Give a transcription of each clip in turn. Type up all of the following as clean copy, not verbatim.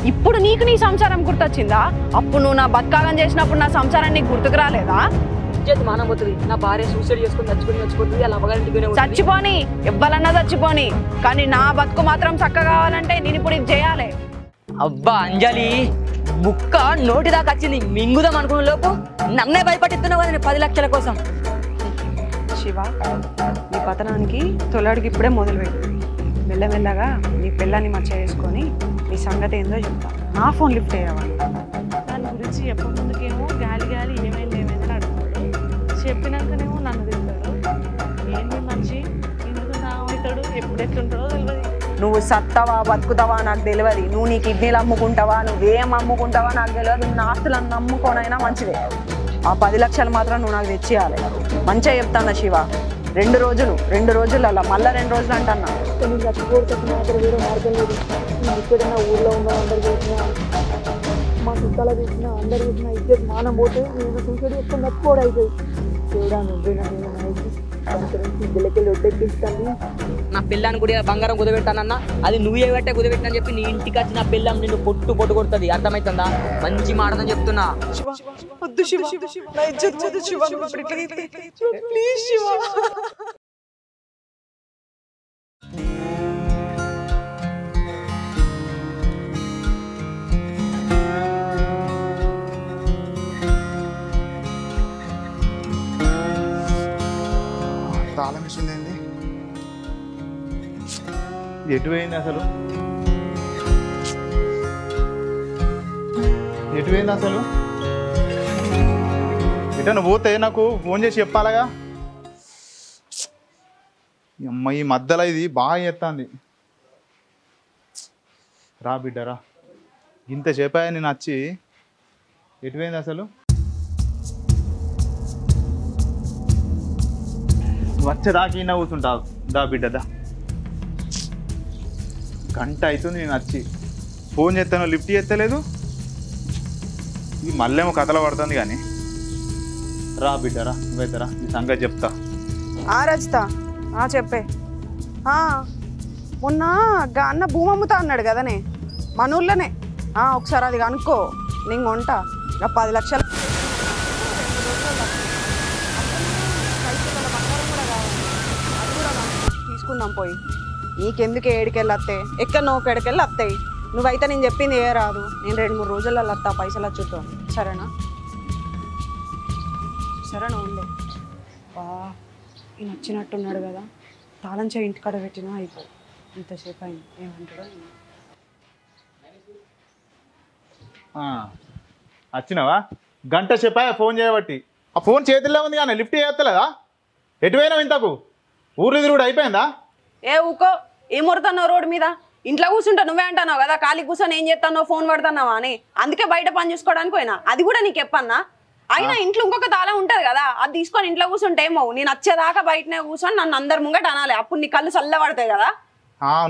ఇప్పుడు నీకు నీ సంసారం గుర్తొచ్చిందా? అప్పుడు నువ్వు నా బతకాలని చేసినప్పుడు నా సంసారం నీకు గుర్తుకు రాలేదా? మానం పోతుంది. నా భార్య సూసైడ్ చేసుకుని చచ్చిపోతుంది. అలా అమ్మగారింటికి చచ్చిపోని, ఎవ్వలన్నా చచ్చిపోని, కానీ నా బతుకు మాత్రం చక్కగా కావాలంటే నేను ఇప్పుడు ఇది చేయాలి. అబ్బా అంజలి, ముక్క నోటి దాకా వచ్చింది. మింగుదాం అనుకున్న లోపు నన్నే భయపడిస్తున్నావు కదా 10 లక్షల కోసం. శివ, నీ పతనానికి తొలడికి ఇప్పుడే మొదలుపెట్టు. మెల్లమెల్లగా నీ పిల్లాన్ని మచ్చ చేసుకొని నీ సంగతి ఏందో చెప్తా. నా ఫోన్ లిఫ్ట్ అయ్యేవాళ్ళు. దాని గురించి చెప్పకముందుకేమో గాలి ఏమైంది అడుగుతాడు. చెప్పినాకనేమో నన్ను తింటాడు. ఏంటి మంచి ఎందుకు అవుతాడు, ఎప్పుడెట్లుంటాడో తెలియదు. నువ్వు సత్తావా బతుకుతావా నాకు తెలియదు. నువ్వు నీ కిడ్నీలు అమ్ముకుంటావా, నువ్వేం అమ్ముకుంటావా నాకు తెలియదు. నా ఆస్తులను నమ్ముకోనైనా మంచిదే. ఆ 10 లక్షలు మాత్రం నువ్వు నాకు తెచ్చియాలి. మంచిగా చెప్తాను శివ. 2 రోజులలో మళ్ళీ 2 రోజులు అంటున్నా. వేరే మార్గం లేదు. ఎక్కడైనా ఊర్లో ఉన్న అందరు చూసినా, మా చుట్టాల చూసినా, అందరు చూసినా ఇద్దరు మానం పోతే నేను సూసైడ్ చేసుకుని నచ్చుకోవడం అయిపోయింది. చూడా నువ్వేనా నా పిల్లని కూడా బంగారం కుదబెట్టానన్నా, అది నువ్వే పెట్టే కుదబెట్టిన చెప్పి నీ ఇంటికి వచ్చి నా పిల్లం నిన్ను పొట్టు కొడుతుంది. అర్థమవుతుందా? మంచి మాటదని చెప్తున్నా. తాళం వేసిందేంది? ఎటు పోయింది అసలు? ఎటన్నా పోతే నాకు ఫోన్ చేసి చెప్పాలగా. అమ్మ ఈ మధ్యలో ఇది బాగా చేస్తుంది. రా బిడ్డరా, ఇంత చెప్పాయా నేను వచ్చి. ఎటు పోయింది అసలు? వచ్చేదాకా ఈయన కూర్చుంటావు. దా బిడ్డదా, గంట అవుతుంది నేను వచ్చి. ఫోన్ చేస్తాను, లిఫ్ట్ చేస్తలేదు. ఇది మళ్ళేమో కథలో పడుతుంది. కానీ రా బిడ్డరా, నువ్వైతేరా ఈ సంగతి చెప్తా. రచిత, చెప్పే. మొన్న అన్న భూమి అమ్ముతా అన్నాడు కదనే, మన ఊళ్ళోనే. ఒకసారి అది కనుక్కో, నేను కొంటా. 10 లక్షలు తీసుకుందాం పోయి. నీకెందుకు ఏడికెళ్ళి వస్తాయి, ఎక్కడో ఒకడికెళ్ళి వస్తాయి. నువ్వైతే నేను చెప్పింది ఏ రాదు. నేను 2-3 రోజులలో వస్తా, పైసలు వచ్చుతో. సరేనా? సరేనా? ఉండే ఈయన వచ్చినట్టున్నాడు కదా, తాళం చేయి ఇంటికాడ పెట్టినా అయిపోయి. ఇంతసేపు అయింది, ఏమంటాడో. వచ్చినావా? గంట చెప్పా ఫోన్ చేయబట్టి. ఆ ఫోన్ చేతిలో ఉంది కానీ లిఫ్ట్ చేస్తలేదా? ఎటు పోయినావు? ఇంతకు ఊరు తిరుగుడు అయిపోయిందా? ఊకో, ఏం మొరుతున్నావు రోడ్డు మీద? ఇంట్లో కూర్చుంటా నువ్వే అంటున్నావు కదా, ఖాళీ కూర్చొని ఏం చేస్తానో ఫోన్ పడుతున్నావా అని. అందుకే బయట పని చూసుకోవడానికి పోయినా. అది కూడా నీకు చెప్పన్నా? అయినా ఇంట్లో ఇంకొక తాళం ఉంటది కదా, అది తీసుకొని ఇంట్లో కూర్చుంటే ఏమో. నేను వచ్చేదాకా బయటనే కూర్చొని నన్ను అందరి ముంగట అనాలి. అప్పుడు నీ కళ్ళు చల్ల పడతాయి కదా.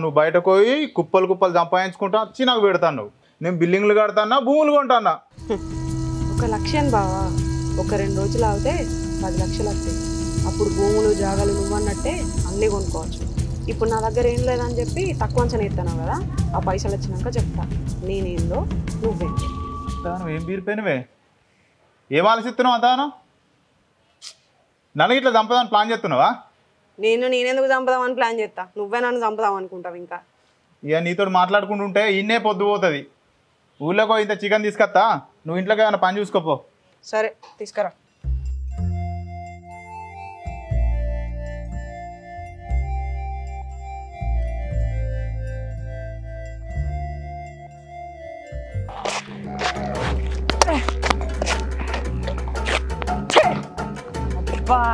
నువ్వు బయటకు పోయి కుప్పలు సంపాదించుకుంటా వచ్చి నాకు పెడతాను. నేను బిల్డింగ్లు కడతానా, భూములు కొంటానా? 1 లక్షం బావా. ఒక 2 రోజులు ఆగితే 10 లక్షలు వస్తాయి. అప్పుడు భూములు జాగాలు నువ్వన్నట్టే అన్నీ కొనుక్కోవచ్చు. ఇప్పుడు నా దగ్గర ఏం లేదని చెప్పి తక్కువ అంచనా ఎత్తాను కదా, ఆ పైసలు వచ్చినాక చెప్తా నేనేందో నువ్వేందో. ఏం బీరిపోయినవే? ఏం ఆలోచిస్తున్నావు అంతాను? నన్ను ఇట్లా చంపదామని ప్లాన్ చేస్తున్నావా? నేనెందుకు చంపదామని ప్లాన్ చేస్తా? నువ్వే నన్ను చంపదాం అనుకుంటావు. ఇంకా ఇక నీతో మాట్లాడుకుంటుంటే ఇన్నే పొద్దు పోతుంది. ఊళ్ళోకి ఇంత చికెన్ తీసుకొస్తా, నువ్వు ఇంట్లోకి ఏమైనా పని చూసుకోపో. సరే, తీసుకురా.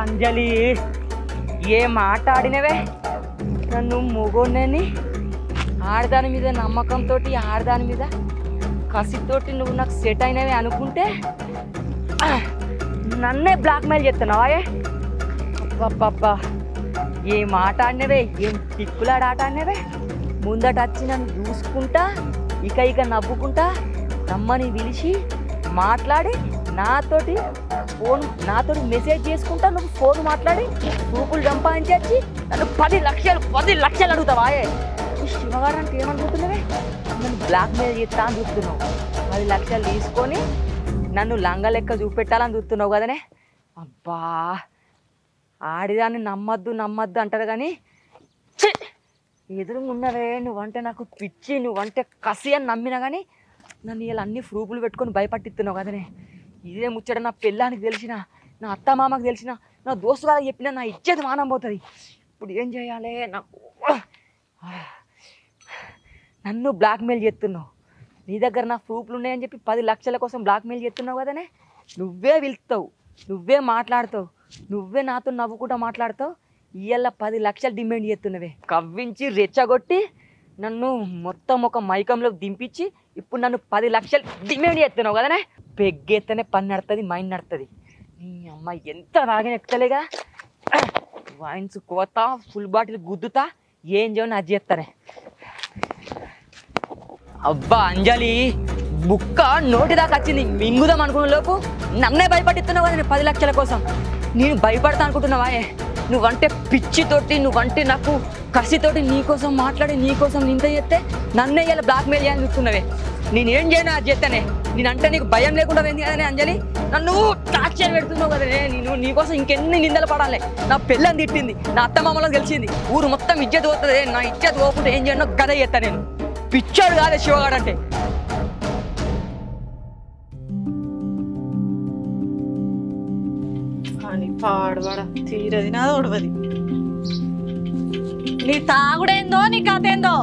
అంజలి, ఏ మాట ఆడినవే? నన్ను మొగోన్నని ఆడదాని మీద నమ్మకంతో, ఆడదాని మీద కసితోటి నువ్వు నాకు సెట్ అయినవే అనుకుంటే నన్నే బ్లాక్మెయిల్ చేస్తున్నావా? అబ్బబ్బబ్బా, ఏ మాట ఆడినవే, ఏం టిక్కులాడ ఆట ఆడినవే? ముందట వచ్చి నన్ను చూసుకుంటా, ఇక నవ్వుకుంటా రమ్మని పిలిచి మాట్లాడి నాతోటి మెసేజ్ చేసుకుంటా, నువ్వు ఫోన్ మాట్లాడి రూపులు సంపాదించి నన్ను 10 లక్షలు అడుగుతావా? శివగాడు అంటే ఏమనుకుంటున్నావే? నన్ను బ్లాక్మెయిల్ చేస్తా అని చూస్తున్నావు. 10 లక్షలు తీసుకొని నన్ను లంగ లెక్క చూపెట్టాలని చూస్తున్నావు కదనే. అబ్బా ఆడిదాన్ని నమ్మద్దు అంటారు కానీ ఎదురుగున్నవే. నువ్వంటే నాకు పిచ్చి, నువ్వంటే కసి అని నమ్మినా కానీ నన్ను ఇలా అన్ని ప్రూఫ్లు పెట్టుకొని భయపట్టిస్తున్నావు కదనే. ఇదే ముచ్చట నా పెళ్ళానికి తెలిసిన, నా అత్త మామకు తెలిసిన, నా దోస్తు వాళ్ళకి చెప్పినా నా ఇచ్చేది మానం పోతుంది. ఇప్పుడు ఏం చేయాలి? నాకు నన్ను బ్లాక్మెయిల్ చేస్తున్నావు. నీ దగ్గర నా ప్రూఫ్లు ఉన్నాయని చెప్పి 10 లక్షల కోసం బ్లాక్మెయిల్ చేస్తున్నావు కదనే. నువ్వే పిలుస్తావు, నువ్వే మాట్లాడతావు, నువ్వే నాతో నవ్వుకుంటూ మాట్లాడతావు. ఇవాళ 10 లక్షలు డిమాండ్ చేస్తున్నవే. కవ్వించి రెచ్చగొట్టి నన్ను మొత్తం ఒక మైకంలో దింపించి ఇప్పుడు నన్ను 10 లక్షలు డిమాండ్ చేస్తున్నావు కదనే. పెగ్గెత్తనే పని నడుతుంది, మైండ్ నడుతుంది. నీ అమ్మాయి ఎంత బాగా ఎక్కలేగా. వైన్స్ కోతా, ఫుల్ బాటిల్ గుద్దుతా, ఏం చేయని అది చేస్తానే. అబ్బా అంజలి, బుక్క నోటి దాకా వచ్చింది. మింగుదాం అనుకున్న లోపు నన్నే భయపడిస్తున్నావు కదా 10 లక్షల కోసం. నేను భయపడతా అనుకుంటున్నావా? నువ్వంటే పిచ్చితోటి, నువ్వంటే నాకు కసితోటి నీకోసం మాట్లాడి నీకోసం నింద చేస్తే నన్నే ఇలా బ్లాక్మెయిల్ చేయాలని చూస్తున్నావే. నేనేం చేయను అది చేస్తానే. నేనంటే నీకు భయం లేకుండా పోయింది కదనే అంజలి. నన్ను టార్చర్ పెడుతున్నావు కదనే. నేను నీకోసం ఇంకెన్ని నిందలు పడాలి. నా పెళ్ళని తిట్టింది, నా అత్తమామలో తెలిసింది, ఊరు మొత్తం ఇజ్జత్ పోతుంది. నా ఇజ్జత్ పోకుండా ఏం చేయను గద చేస్తా. నేను పిచ్చాడు కాదే శివగాడు అంటే. పాడవాడ తీరది నాది ఒడవది. నీ తాగుడేందో నీ కథ ఏందో.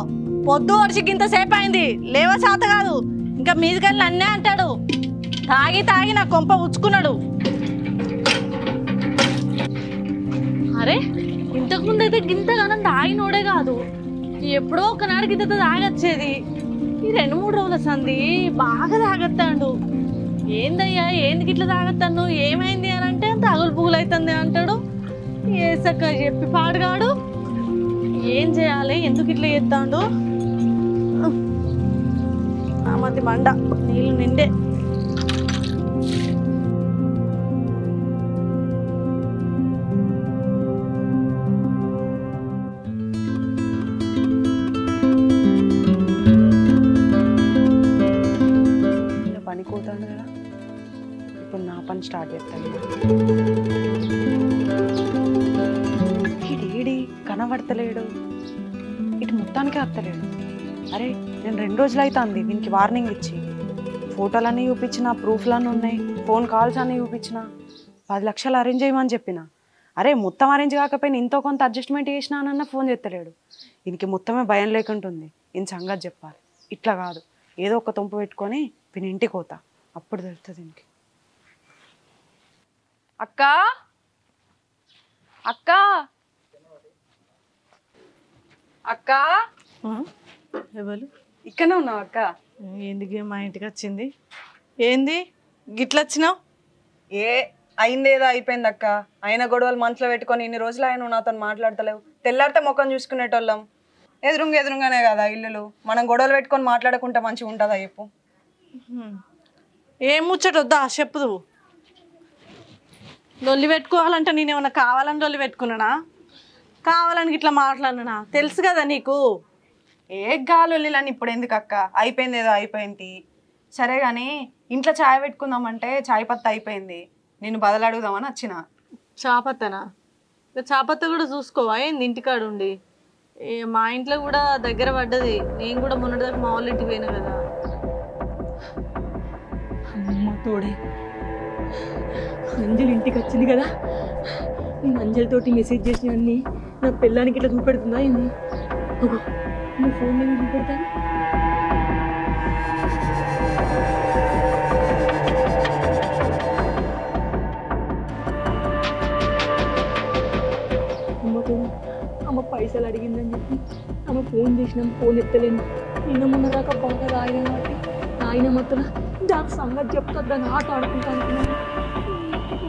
పొద్దు వర్షికి ఇంతసేపు అయింది, లేవ శాత కాదు. ఇంకా మీదికెళ్ళి అన్నే అంటాడు. తాగి నా కొంప ఉచ్చుకున్నాడు. అరే ఇంతకుముందు అయితే గింతగానం తాగినోడే కాదు, ఎప్పుడో ఒకనాడు గింత తాగొచ్చేది. ఈ 2-3 రోజుల సంది బాగా తాగొత్తాడు. ఏందయ్యా ఏందికి ఇట్లా తాగొత్తాను, ఏమైంది అని అంటే తగులు పుగులు అవుతుంది అంటాడు. ఏసక్క చెప్పి పాడుగాడు. ఏం చేయాలి, ఎందుకు ఇట్లా చేస్తాడు? మతి మండ నీళ్ళు నిండే. పనికి పోతాడు కదా, ఇప్పుడు నా పని స్టార్ట్ చేస్తాను. ఈడేడి కనబడతలేడు, ఇటు మొత్తానికే అత్తలేడు. అరే నేను 2 రోజులు అవుతుంది దీనికి వార్నింగ్ ఇచ్చి. ఫోటోలన్నీ చూపించిన, ప్రూఫ్లన్నీ ఉన్నాయి, ఫోన్ కాల్స్ అన్నీ చూపించిన, 10 లక్షలు అరేంజ్ చేయమని చెప్పిన. అరే మొత్తం అరేంజ్ కాకపోయినా ఇంతో కొంత అడ్జస్ట్మెంట్ చేసినానన్న ఫోన్ చేస్తలేడు. దీనికి మొత్తమే భయం లేకుంటుంది. ఈయన సంగతి చెప్పాలి. ఇట్లా కాదు, ఏదో ఒక తొంపు పెట్టుకొని వీని ఇంటికి పోతా, అప్పుడు తెలుస్తుంది దీనికి. అక్క అక్క అక్క, ఎవరు ఇక్కడనే ఉన్నావు అక్క? ఎందుకు మా ఇంటికి వచ్చింది? ఏంది గిట్ల వచ్చినావు? ఏ అయిందేదో అయిపోయింది అక్క. ఆయన గొడవలు మనసులో పెట్టుకొని ఇన్ని రోజులు ఆయన నాతో మాట్లాడతలేవు. తెల్లారితే ముఖం చూసుకునేటోళ్ళం. ఎదురుగానే కదా ఇల్లులు. మనం గొడవలు పెట్టుకొని మాట్లాడుకుంటే మంచిగా ఉంటుందా చెప్పు? ఏం ముచ్చట వద్దా చెప్పుదు. లొల్లి పెట్టుకోవాలంటే నేనేమన్నా కావాలని లొల్లి పెట్టుకున్నానా? కావాలని ఇట్లా మాట్లాడినా? తెలుసు కదా నీకు. ఏ గాలొల్లిలని ఇప్పుడు ఎందుకు అక్క? అయిపోయింది ఏదో అయిపోయింది. సరే కానీ ఇంట్లో ఛాయ్ పెట్టుకుందామంటే ఛాయ్ పత్త అయిపోయింది. నేను బదులు అడుగుదామని వచ్చిన. చాపత్తనా? చాపత్త కూడా చూసుకోవా ఏంది ఇంటికాడు ఉండి? మా ఇంట్లో కూడా దగ్గర పడ్డది. నేను కూడా మొన్నటిదాకా మా వాళ్ళ ఇంటికి పోయినా కదా. అమ్మ తోడే, అంజలి ఇంటికి వచ్చింది కదా. నేను అంజలితోటి మెసేజ్ చేసినవన్నీ నా పిల్లానికి ఇట్లా చూపెడుతుందా ఏంది? నువ్వు ఫోన్ మీద చూపెడతాను. అమ్మ పైసలు అడిగిందని చెప్పి అమ్మ ఫోన్ చేసినాం, ఫోన్ ఎత్తలేను. నిన్న మొన్న దాకా బాగా రాయిన కాబట్టి ఆయన మొత్తం దాని సంగతి చెప్తా, దాన్ని ఆట ఆడుకుంటా అనుకున్నాను.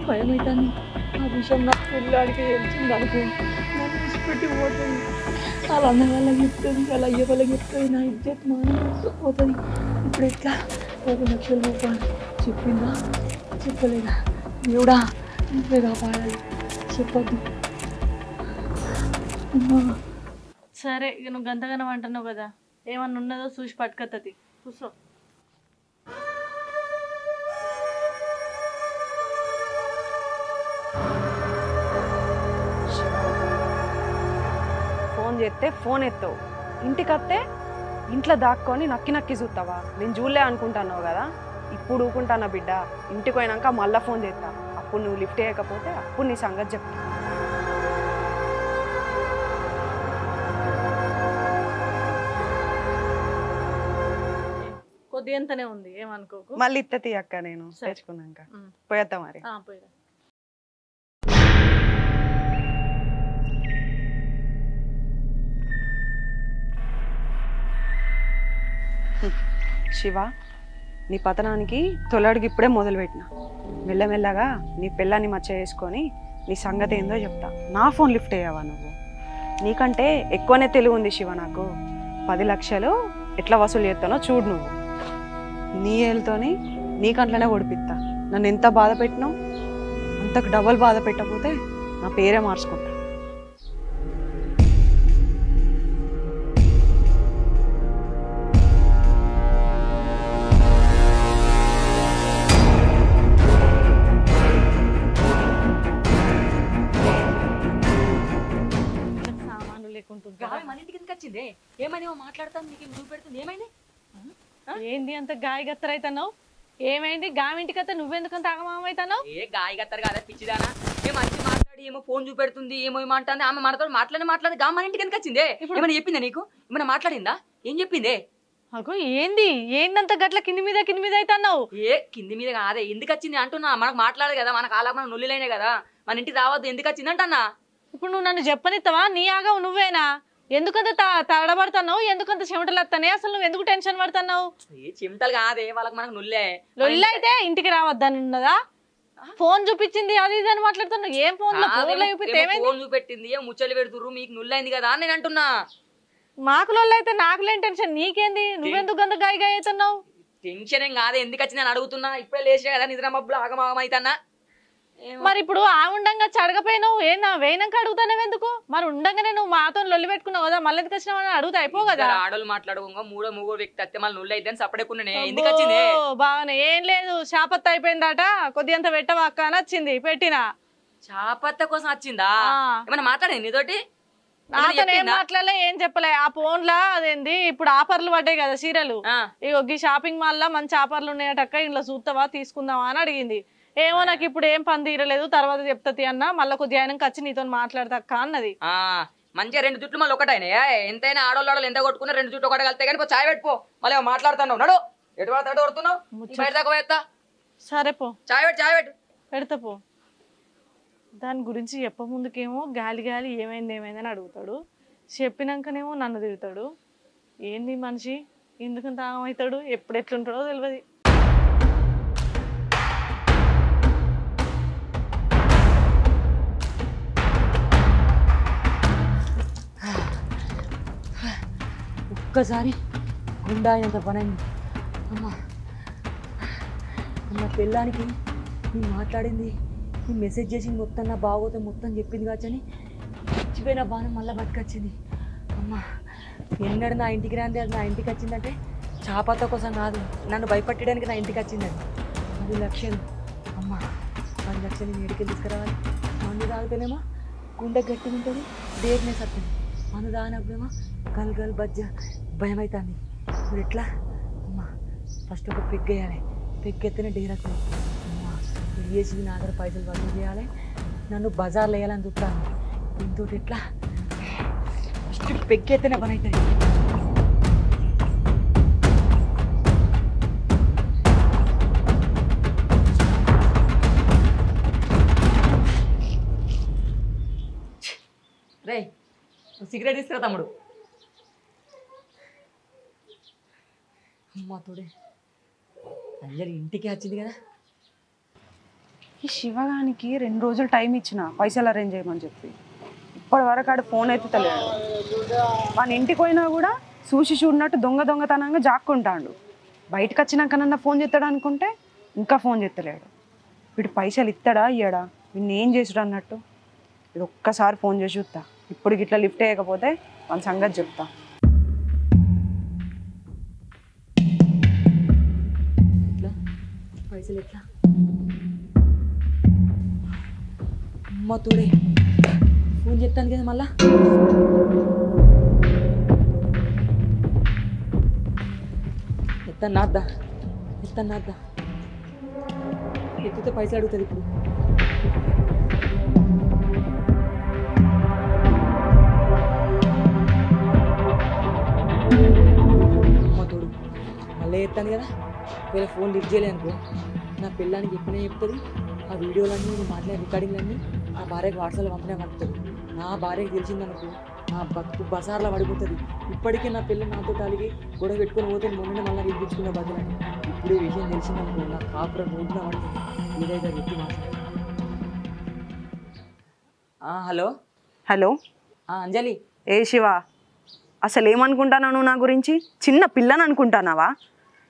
భయం అవుతాను. ఆ విషయం నా పిల్లాడికి తెలిసింది అనుకో, నన్ను విసిపెట్టి పోతుంది. వాళ్ళ అన్న వాళ్ళకి చెప్తుంది, వాళ్ళ అయ్య వాళ్ళకి చెప్తుంది, నా ఇజ్జత్ మానం పోతుంది. ఇప్పుడు ఎట్లా? 10 లక్షల రూపాయలు చెప్పిందా చెప్పలేదా? దేవుడా నువ్వే కాపాడాలి, చెప్పద్దు. సరే ఇక నువ్వు గంతగానం అంటున్నావు కదా, ఏమన్నా ఉన్నదో చూసి పట్టుకత్తది. కూర్చో. ఫోన్ చేస్తే ఫోన్ ఎత్తావు, ఇంటికి వస్తే ఇంట్లో దాక్కొని నక్కి నక్కి చూస్తావా? నేను చూడలే అనుకుంటున్నావు కదా, ఇప్పుడు ఊకుంటానా బిడ్డ. ఇంటికి పోయినాక మళ్ళీ ఫోన్ చేస్తా, అప్పుడు నువ్వు లిఫ్ట్ చేయకపోతే అప్పుడు నీ సంగతి చెప్తా. కొద్ది ఎంతనే ఉంది, ఏమనుకోకు. మళ్ళీ ఇత్తతి అక్క నేను తెచ్చుకున్నాక పోయేద్దా మరి. పోయిరా. శివ, నీ పతనానికి తొలడికి ఇప్పుడే మొదలుపెట్టిన. మెల్లమెల్లగా నీ పిల్లని మచ్చ చేసుకొని నీ సంగతి ఏందో చెప్తా. నా ఫోన్ లిఫ్ట్ అయ్యావా నువ్వు? నీకంటే ఎక్కువనే తెలివి ఉంది శివ నాకు. 10 లక్షలు ఎట్లా వసూలు చేస్తానో చూడు నువ్వు. నీ ఏళ్ళతోని నీ కంట్లోనే ఓడిపిస్తా. నన్ను ఎంత బాధ పెట్టినావు అంతకు డబల్ బాధ పెట్టకపోతే నా పేరే మార్చుకుంటా. మన ఇంటికి ఎందుకు వచ్చిందే? ఏమైనా మాట్లాడతాను నీకు చూపెడుతుంది. ఏమైంది? ఏంది అంత గాయగత్తరైతున్నావు? ఏమైంది? గామింటికత్త నువ్వెందుకంత ఆగమామైతున్నావు? ఏ గాయగత్తరు కదా పిచ్చిదానా? ఏమో మంచి మాట్లాడి ఏమో ఫోన్ చూపెడుతుంది, ఏమో ఏమంటుంది. ఆమె మనతో మాట్లాడి గా మన ఇంటికి ఎందుకు వచ్చిందే? ఏమైనా చెప్పిందా నీకు? ఏమైనా మాట్లాడిందా? ఏం చెప్పిందే? అగో ఏందంత గట్ల కింది మీద అవుతున్నావు? ఏ కింది మీద కాదే, ఎందుకు వచ్చింది అంటున్నా. మనకు మాట్లాడదు కదా, మనకు అలా మన నొల్లిలైనా కదా, మన ఇంటికి రావద్దు. ఎందుకు వచ్చింది అంటన్నా. ఇప్పుడు నువ్వు నన్ను చెప్పనిస్తావా? నీ ఆగవు నువ్వేనా? ఎందుకంత తడబడుతున్నావు? ఎందుకంత చెమటలు వస్తానే? అసలు నువ్వు ఎందుకు టెన్షన్ పడుతున్నావు? ఏ చెమటలు కాదే, వాళ్ళకి మనకు నొల్లే. లొల్లి అయితే ఇంటికి రావద్దని ఉన్నదా? ఫోన్ చూపించింది అది ఇది అని మాట్లాడుతున్నావు. ఏం ఫోన్ ఫోన్ చూపెట్టింది, ముచ్చలు పెడుతుర్రు, మీకు నుల్లైంది కదా అని నేను అంటున్నా. మాకు లొల్లి అయితే నాకులేని టెన్షన్, నీకేంది? నువ్వెందుకు అంత గాయ అవుతున్నావు? టెన్షన్ ఏం కాదే, ఎందుకు వచ్చి నేను అడుగుతున్నా. ఇప్పుడే లేచే కదా నిద్ర మబ్బులు ఆగమాగమైతన్నా. మరి ఇప్పుడు ఆ ఉండంగా చడకపోయినావు ఏనా? వేయినాక అడుగుతానేవి ఎందుకు? మరి ఉండంగానే నువ్వు మాతో లొల్లి పెట్టుకున్నావు కదా, మళ్ళీ ఎందుకు వచ్చినావు అని అడుగుతా అయిపో కదా. ఆడోళ్ళు మాట్లాడుకో మూడో వ్యక్తి అత్తే మళ్ళీ నుల్లు అయితే సపడేకున్నానే. ఎందుకు వచ్చింది? బాగానే ఏం లేదు, శాపత్త అయిపోయిందట, కొద్దిగంత పెట్టవా అక్క అని వచ్చింది, పెట్టినా. శాపత్త కోసం వచ్చిందా? ఏమన్నా మాట్లాడింది నీతోటి? నాతో ఏం మాట్లాడలే, ఏం చెప్పలే. ఆ ఫోన్ లా అదేంది ఇప్పుడు ఆఫర్లు పడ్డాయి కదా సీరియల్, ఇగో ఈ షాపింగ్ మాల్ లా మంచి ఆఫర్లు ఉన్నాయటక్క, ఇంట్లో చూస్తావా తీసుకుందావా అని అడిగింది. ఏమో నాకు ఇప్పుడు ఏం పని తీరలేదు, తర్వాత చెప్తాది అన్న, మళ్ళీ కొద్దిగా ఆయనకి వచ్చి నీతో మాట్లాడతాక్క అన్నది. మంచిగా 2 జుట్లు మళ్ళీ ఒకటైనా. ఎంతైనా ఆడోళ్ళు ఎంత కొట్టుకున్నా 2 జుట్లు ఒకటి కలితే కానీ చాయ్ పెట్టుకో. మళ్ళీ మాట్లాడుతున్నావు, నడు ఎటు ఎటు కొడుతున్నావు, బయట దాకా పోయేస్తా. సరే పో, చాయ్ పెట్టు పెడతా పో. దాని గురించి చెప్ప ముందుకేమో గాలి ఏమైందని అడుగుతాడు, చెప్పినాకనేమో నన్ను తిడతాడు. ఏంది మనిషి, ఎందుకంత ఆగమవుతాడు, ఎప్పుడు ఎట్లుంటాడో తెలియదు. ఒక్కసారి గుండా అయినంత పనైంది. అమ్మా అమ్మ పెళ్ళానికి నేను మాట్లాడింది, నేను మెసేజ్ చేసింది మొత్తం, నా బాగోతే మొత్తం చెప్పింది కాచని చచ్చిపోయిన బాణం మళ్ళీ బతికొచ్చింది. అమ్మ ఎన్నడు నా ఇంటికి రాంది, అది నా ఇంటికి వచ్చిందంటే చాపత్త కోసం కాదు, నన్ను భయపట్టడానికి నా ఇంటికి వచ్చిందండి. 10 లక్షలు. అమ్మ 10 లక్షలు నేను ఎడికి తీసుకురావాలి. మందు తాగితేనేమో గుండె గట్టిగా ఉంటుంది, డేర్నెస్ వస్తుంది. మందు తాగినప్పుడేమో గల్ బజ్జ భయం అవుతుంది. ఇప్పుడు ఎట్లా? అమ్మ ఫస్ట్ ఒక పెగ్ వేయాలి, పెగ్ ఎత్తేనే డేర్ వస్తుంది. అమ్మ పెగ్ వేసి నా దగ్గర పైసలు వసూలు చేయాలి, నన్ను బజార్లో వేయాలని చూస్తాను. దీంతో ఎట్లా? ఫస్ట్ పెగ్ ఎత్తేనే పని అవుతుంది. రే సిగరెట్ తీసుకురా తమ్ముడు. అమ్మా తోడే అందరి ఇంటికి వచ్చింది కదా. ఈ శివగానికి 2 రోజులు టైం ఇచ్చిన పైసలు అరేంజ్ చేయమని చెప్పి, ఇప్పటి వరకు ఆడు ఫోన్ అయితే తెలియదు. వాని ఇంటికి పోయినా కూడా చూసినట్టు దొంగతనంగా జాక్కుంటాడు. బయటకు వచ్చినాకనన్నా ఫోన్ చేస్తాడు అనుకుంటే ఇంకా ఫోన్ చేస్తలేడు. వీడు పైసలు ఇస్తాడా ఇయ్యడా, వీడిని ఏం చేసుడు అన్నట్టు. ఇది ఒక్కసారి ఫోన్ చేసి చూస్తా. ఇప్పుడు గిట్లా లిఫ్ట్ వేయకపోతే మన సంగతి చెప్తా. పైసలు ఎట్లా అమ్మ తోడే ఫోన్ చెప్తాను కదా మళ్ళా. ఎత్తన్నాద్దా ఎత్తితే పైసలు అడుగుతుంది ఇప్పుడు. అమ్మ తోడు మళ్ళీ ఎత్తాను కదా. ఒకవేళ ఫోన్ లిఫ్ట్ చేయలేదు అనుకో నా పిల్లానికి చెప్పినా చెప్తుంది. ఆ వీడియోలన్నీ నేను మాట్లాడే రికార్డింగ్లన్నీ నా భార్యకి వాట్సాప్లో పంపుతుంది. నా భార్యకి తెలిసిందనుకో నా బతుకు బసార్లో పడిపోతుంది. ఇప్పటికే నా పిల్ల నాతో తాలిగి గొడవ పెట్టుకొని పోతే మొన్న మళ్ళీ వినిపించుకున్న బదులని ఇప్పుడు ఈ విషయం తెలిసిందనుకో నా కాపురం నోట్లో పడుతుంది. ఏదైతే వ్యక్తి మాట్లాడు. హలో హలో అంజలి. ఏ శివ, అసలు ఏమనుకుంటున్నావు నువ్వు నా గురించి? చిన్న పిల్లని అనుకుంటున్నావా?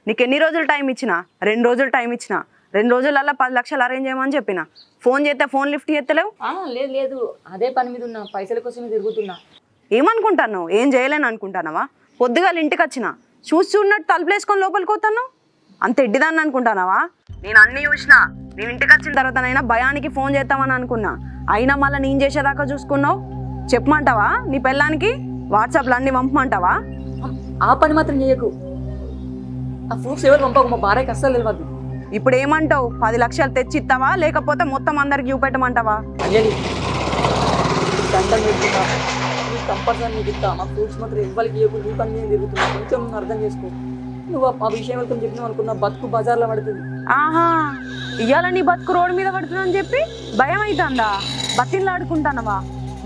నీకు ఎన్ని రోజులు టైం ఇచ్చినా? 2 రోజులు టైం ఇచ్చిన. 2 రోజులల్లా 10 లక్షలు అరేంజ్ చేయమని చెప్పిన. ఫోన్ చేస్తే ఫోన్ లిఫ్ట్ చేస్తలేవు. లేదు అదే పని మీద ఉన్నా, పైసల కోసమే తిరుగుతున్నా. ఏమనుకుంటున్నావు? ఏం చేయలేను అనుకుంటున్నావా? పొద్దుగాల ఇంటికి వచ్చిన చూస్తున్నట్టు తలుపులేసుకొని లోపలికి పోతాను. అంత ఎడ్డిదాన్ని అనుకుంటున్నావా? నేను అన్నీ చూసిన. నేను ఇంటికి వచ్చిన తర్వాతనైనా భయానికి ఫోన్ చేద్దామని అనుకున్నా. అయినా మళ్ళీ నేను చేసేదాకా చూసుకున్నావు. చెప్పమంటావా నీ పిల్లానికి? వాట్సాప్లో అన్నీ పంపమంటావా? ఆ పని మాత్రం చేయకు. ఆ ప్రూఫ్స్ ఎవరు పంపకు, మా భార్యకి అస్సలు తెలియదు. ఇప్పుడు ఏమంటావు? 10 లక్షలు తెచ్చి ఇస్తావా లేకపోతే మొత్తం అందరికి చూపెట్టమంటావా? అంజలి దండం పెట్టుకుంటా, నీకు కంపల్సరీ నీకు ఇస్తా. మా ప్రూఫ్స్ మాత్రం ఇవ్వడానికి ఇవ్వకు. నీ పని నేను తిరుగుతున్నా, కొంచెం నువ్వు అర్థం చేసుకో. నువ్వు ఆ విషయం వెళ్తాం చెప్పినావు అనుకున్నా బతుకు బజార్లో పడుతుంది. ఆహా, ఇవాళ నీ బతుకు రోడ్డు మీద పడుతున్నా అని చెప్పి భయం అవుతుందా? బతిన్లు ఆడుకుంటానవా?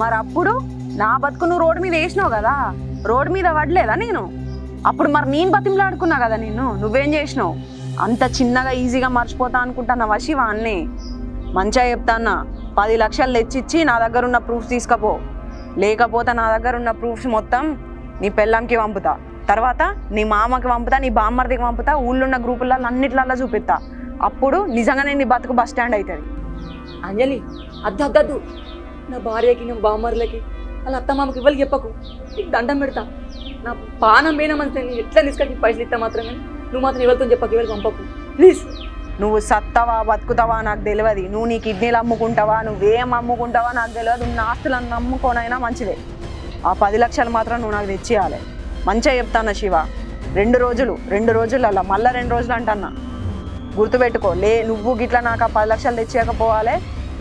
మరి అప్పుడు నా బతుకు నువ్వు రోడ్డు మీద వేసినావు కదా, రోడ్డు మీద పడలేదా నేను? అప్పుడు మరి నేను బతిన్లు ఆడుకున్నా కదా నిన్ను. నువ్వేం చేసినావు? అంత చిన్నగా ఈజీగా మర్చిపోతా అనుకుంటున్నావా శివ? అన్నీ మంచిగా చెప్తాన్నా. 10 లక్షలు తెచ్చిచ్చి నా దగ్గర ఉన్న ప్రూఫ్స్ తీసుకపో. లేకపోతే నా దగ్గర ఉన్న ప్రూఫ్స్ మొత్తం నీ పెళ్ళాంకి పంపుతా, తర్వాత నీ మామకి పంపుతా, నీ బామ్మర్దికి పంపుతా, ఊళ్ళో ఉన్న గ్రూపులలో అన్నిట్లల్లో చూపిస్తా. అప్పుడు నిజంగానే నీ బతుకు బస్ స్టాండ్ అవుతుంది. అంజలి అద్దద్దు, నా భార్యకి నా బామ్మర్లకి వాళ్ళ అత్తమామకి ఇవ్వాలి చెప్పకు. నీకు దండం పెడతా. నా పానం పోయిన మంచి ఎట్లా తీసుకొచ్చి పైసలు ఇస్తా మాత్రమే. నువ్వు మాత్రం ఎవరితో చెప్పకు, ఇవ్వాలి పంపకు ప్లీజ్. నువ్వు సత్తావా బతుకుతావా నాకు తెలియదు. నువ్వు నీ కిడ్నీలు అమ్ముకుంటావా, నువ్వేం అమ్ముకుంటావా నాకు తెలియదు. నువ్వు నా ఆస్తులను అమ్ముకోనైనా మంచిదే. ఆ 10 లక్షలు మాత్రం నువ్వు నాకు తెచ్చియాలి. మంచిగా చెప్తాను శివ. 2 రోజులల్లా మళ్ళీ 2 రోజులు అంటన్నా. గుర్తుపెట్టుకో. నువ్వు గిట్లా నాకు ఆ 10 లక్షలు తెచ్చేయకపోవాలి.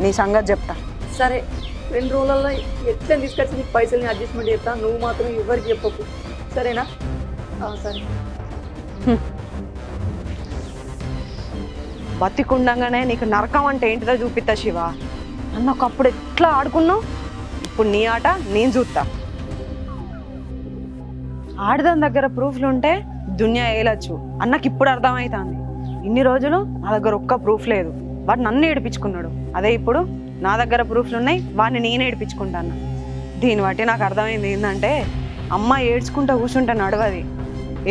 నీ సంగతి చెప్తా. సరే 2 రోజులలో ఎట్లా తీసుకొచ్చి నీకు పైసల్ని అడ్జస్ట్మెంట్ చెప్తా. నువ్వు మాత్రం ఎవరికి చెప్పకు, సరేనా? సరే. బతికుండగానే నీకు నరకం అంటే ఏంటిదో చూపిస్తా శివ. నన్ను ఒకప్పుడు ఎట్లా ఆడుకున్నావు, ఇప్పుడు నీ ఆట నేను చూస్తా. ఆడదాని దగ్గర ప్రూఫ్లు ఉంటే దునియా ఏలచ్చు అన్నకి ఇప్పుడు అర్థమవుతుంది. ఇన్ని రోజులు నా దగ్గర ఒక్క ప్రూఫ్ లేదు, వాడు నన్ను ఏడిపించుకున్నాడు. అదే ఇప్పుడు నా దగ్గర ప్రూఫ్లు ఉన్నాయి, వాడిని నేను ఏడిపించుకుంటాను. దీన్ని బట్టి నాకు అర్థమైంది ఏంటంటే, అమ్మ ఏడ్చుకుంటూ కూర్చుంటే నడవది,